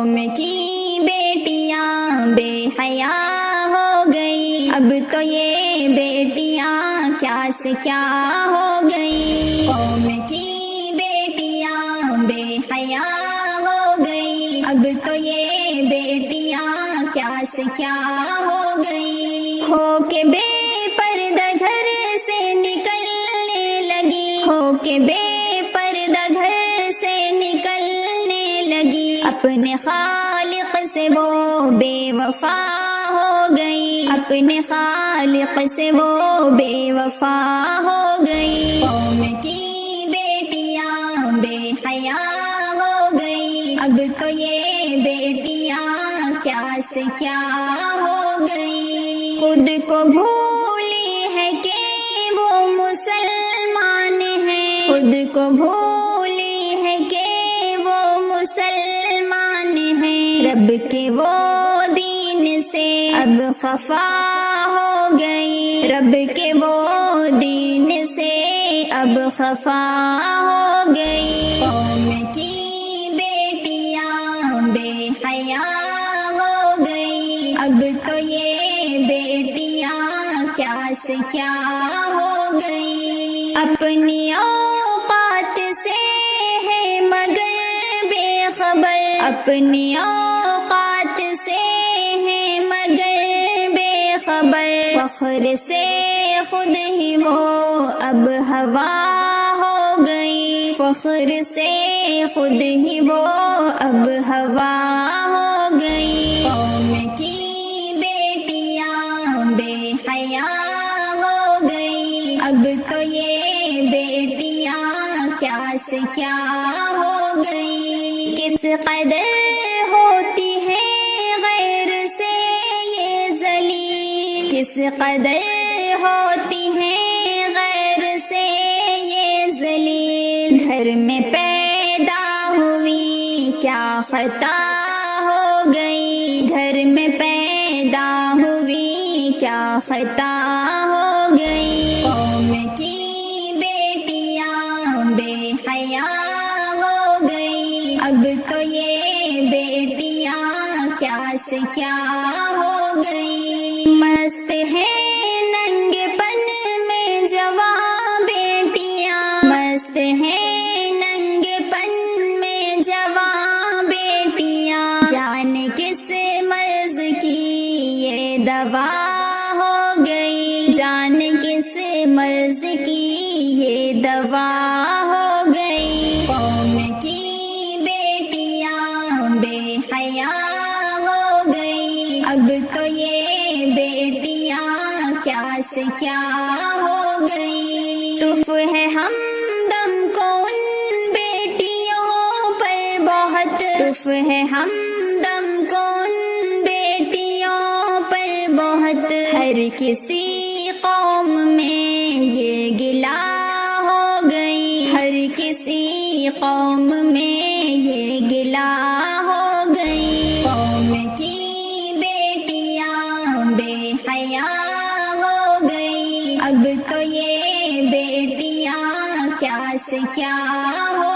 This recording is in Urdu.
قوم کی بیٹیاں بے حیا ہو گئی، اب تو یہ بیٹیاں کیا سے کیا ہو گئی، قوم کی بیٹیاں بے حیا ہو گئی، اب تو یہ بیٹیاں کیا سے کیا ہو گئی، ہو کے بے پردہ گھر سے نکلنے لگی، ہو کے بے پردہ گھر سے نکلنے لگی، اپنے خالق سے وہ بے وفا ہو گئی، اپنے خالق سے وہ بے وفا ہو گئی، قوم کی بیٹیاں بے حیا ہو گئی، اب تو یہ بیٹیاں کیا سے کیا ہو گئی، خود کو بھولی ہے کہ وہ مسلمان ہیں، خود کو بھولی ہے کہ وہ مسلمان ہیں، رب کے وہ دین سے اب خفا ہو گئی، رب کے وہ دین سے اب خفا ہو گئی، قوم کی بیٹیاں بے حیا ہو گئی، اب تو یہ بیٹیاں کیا سے کیا ہو گئی، اپنی اوقات سے ہے مگر بے خبر، اپنی اوقات سے ہے مگر بے خبر، فخر سے خود ہی وہ اب ہوا ہو گئی، فخر سے خود ہی وہ اب ہوا ہو گئی، قوم کی بیٹیاں بے حیا ہو گئی، اب تو یہ بیٹیاں کیا سے کیا ہو گئی، کس قدر ہوتی ہے غیر سے یہ ذلیل، کس قدر ہوتی ہے غیر سے یہ ذلیل، گھر میں پیدا ہوئی کیا خطا ہو گئی، گھر میں پیدا ہوئی کیا خطا ہو گئی، قوم کی بیٹیاں بے حیا ہو گئی، اب تو یہ بیٹیاں کیا سے کیا ہو گئی، مست ہے ننگے پن میں جواں بیٹیاں، مست ہے ننگے پن میں جواں بیٹیاں، جان کس مرض کی یہ دوا ہو گئی، جان کس مرض کی یہ دوا ہو گئی، قوم کی بیٹیاں بے حیا ہو گئی، اب تو یہ بیٹیاں کیا سے کیا ہو گئی، تف ہے ہمدم کو ان بیٹیوں پر بہت، تف ہے ہمدم کو ان بیٹیوں پر بہت، ہر کسی قوم میں یہ گلا ہو گئی، ہر کسی قوم میں یہ گلا ہو گئی، قوم کی بیٹیاں بے حیا ہو گئی، اب تو یہ بیٹیاں کیا سے کیا ہو